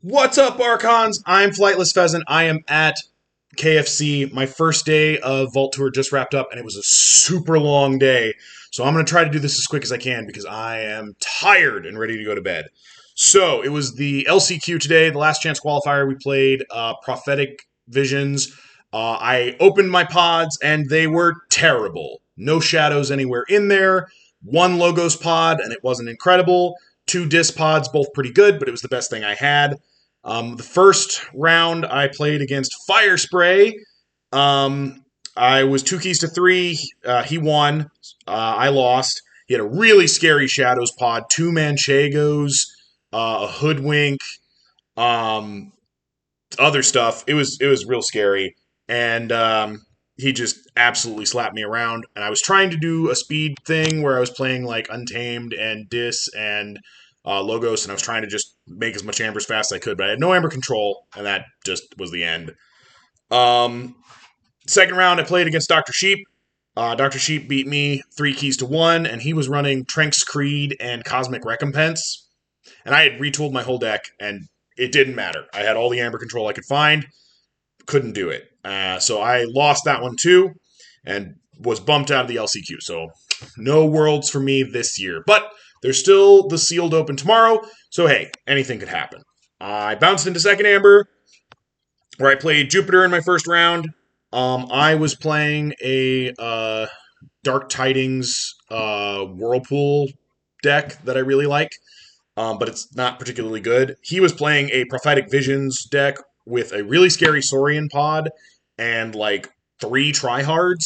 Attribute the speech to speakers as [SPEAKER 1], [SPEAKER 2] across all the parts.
[SPEAKER 1] What's up, Archons? I'm Flightless Pheasant. I am at KFC. My first day of Vault Tour just wrapped up, and it was a super long day. So I'm going to try to do this as quick as I can because I am tired and ready to go to bed. So it was the LCQ today, the last chance qualifier. We played Prophetic Visions. I opened my pods, and they were terrible. No shadows anywhere in there. One Logos pod, and it wasn't incredible. Two Dis pods, both pretty good, but it was the best thing I had. The first round I played against Fire Spray. I was 2 keys to 3. He won. I lost. He had a really scary Shadows pod, 2 Manchegos, a Hoodwink, other stuff. It was real scary. And he just absolutely slapped me around. And I was trying to do a speed thing where I was playing like Untamed and Dis and Logos, and I was trying to just make as much amber as fast as I could, but I had no amber control, and that just was the end. Second round, I played against Dr. Sheep. Dr. Sheep beat me 3 keys to 1, and he was running Tranks Creed and Cosmic Recompense. And I had retooled my whole deck, and it didn't matter. I had all the amber control I could find. Couldn't do it. So I lost that one too, and was bumped out of the LCQ. So no worlds for me this year. But there's still the sealed open tomorrow, so hey, anything could happen. I bounced into second amber, where I played Jupiter in my first round. I was playing a Dark Tidings Whirlpool deck that I really like, but it's not particularly good. He was playing a Prophetic Visions deck with a really scary Saurian pod and like 3 tryhards.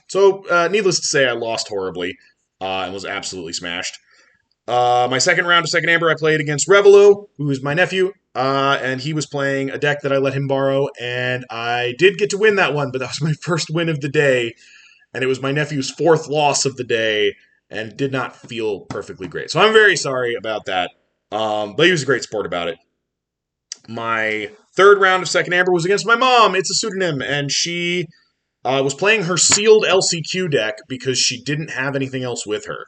[SPEAKER 1] So needless to say, I lost horribly and was absolutely smashed. My second round of second amber, I played against Roseville, who is my nephew, and he was playing a deck that I let him borrow, and I did get to win that one, but that was my first win of the day, and it was my nephew's 4th loss of the day, and it did not feel perfectly great. So I'm very sorry about that, but he was a great sport about it. My third round of second amber was against my mom. It's a pseudonym, and she was playing her sealed LCQ deck because she didn't have anything else with her.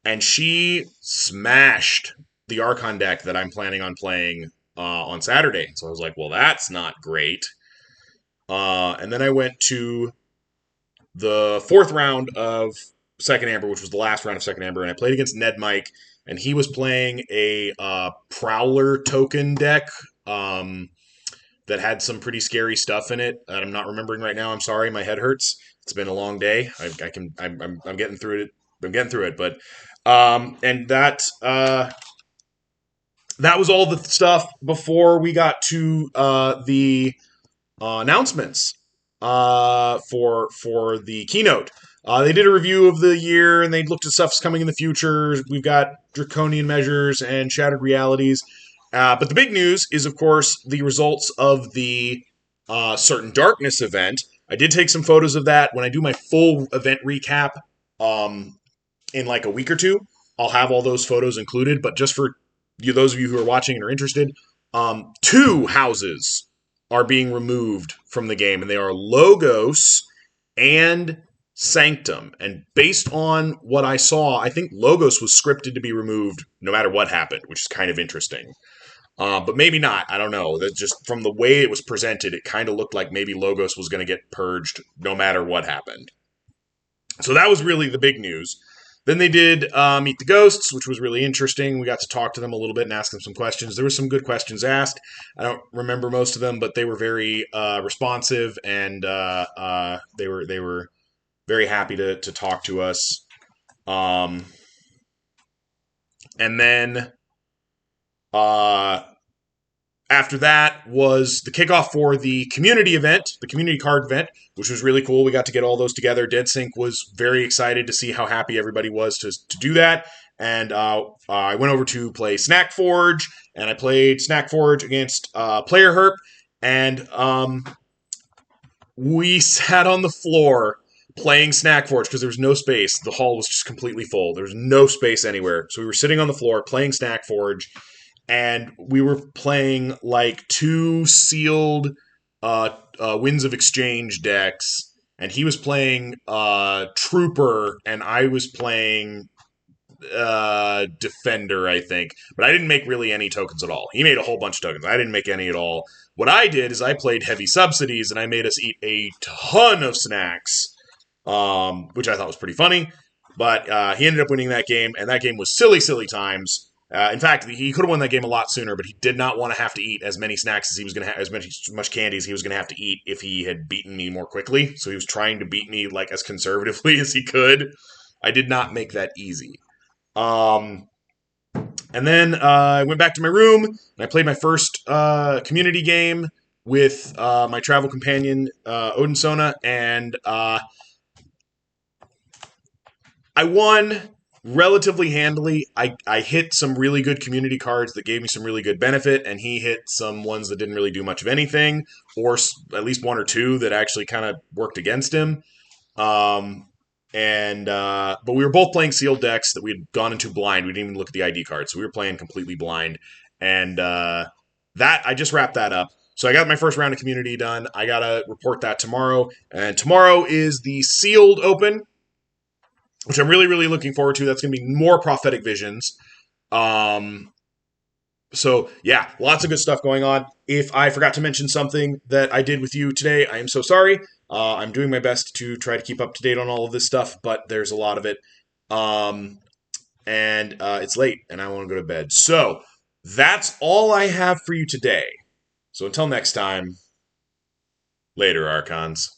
[SPEAKER 1] And she smashed the Archon deck that I'm planning on playing on Saturday. So I was like, well, that's not great. And then I went to the 4th round of Second Amber, which was the last round of Second Amber, and I played against Ned Mike, and he was playing a Prowler token deck that had some pretty scary stuff in it that I'm not remembering right now. I'm sorry, my head hurts. It's been a long day. I'm getting through it. I'm getting through it, but and that was all the stuff before we got to the announcements for the keynote. They did a review of the year, and they looked at stuff's coming in the future. We've got Draconian Measures and Shattered Realities. But the big news is, of course, the results of the Certain Darkness event. I did take some photos of that. When I do my full event recap in like a week or two, I'll have all those photos included. But just for those of you who are watching and are interested, 2 houses are being removed from the game, and they are Logos and Sanctum. And based on what I saw, I think Logos was scripted to be removed no matter what happened, which is kind of interesting. But maybe not. I don't know. That just from the way it was presented, it kind of looked like maybe Logos was going to get purged no matter what happened. So that was really the big news. Then they did Meet the Ghosts, which was really interesting. We got to talk to them a little bit and ask them some questions. There were some good questions asked. I don't remember most of them, but they were very responsive, and they were very happy to talk to us. And then after that was the kickoff for the community event, the community card event, which was really cool. We got to get all those together. DeadSync was very excited to see how happy everybody was to do that. And I went over to play Snack Forge, and I played Snack Forge against Player Herp, and we sat on the floor playing Snack Forge because there was no space. The hall was just completely full. There was no space anywhere. So we were sitting on the floor playing Snack Forge, and we were playing like 2 sealed Winds of Exchange decks, and he was playing Trooper, and I was playing defender, I think. But I didn't make really any tokens at all. He made a whole bunch of tokens. I didn't make any at all. What I did is I played heavy subsidies, and I made us eat a ton of snacks, which I thought was pretty funny. But he ended up winning that game, and that game was silly, silly times. In fact, he could have won that game a lot sooner, but he did not want to have to eat as many snacks as he was going to have, as much candy as he was going to have to eat if he had beaten me more quickly. So he was trying to beat me like as conservatively as he could. I did not make that easy. And then I went back to my room and I played my first community game with my travel companion Odinsona, and I won relatively handily. I hit some really good community cards that gave me some really good benefit, and he hit some ones that didn't really do much of anything, or at least one or two that actually kind of worked against him. But we were both playing sealed decks that we had gone into blind. We didn't even look at the ID cards, so we were playing completely blind. And that I just wrapped that up. So I got my first round of community done. I gotta report that tomorrow, and tomorrow is the sealed open, which I'm really, really looking forward to. That's going to be more prophetic visions. So, yeah, lots of good stuff going on. If I forgot to mention something that I did with you today, I am so sorry. I'm doing my best to try to keep up to date on all of this stuff, but there's a lot of it. It's late, and I want to go to bed. So, that's all I have for you today. So, until next time, later, Archons.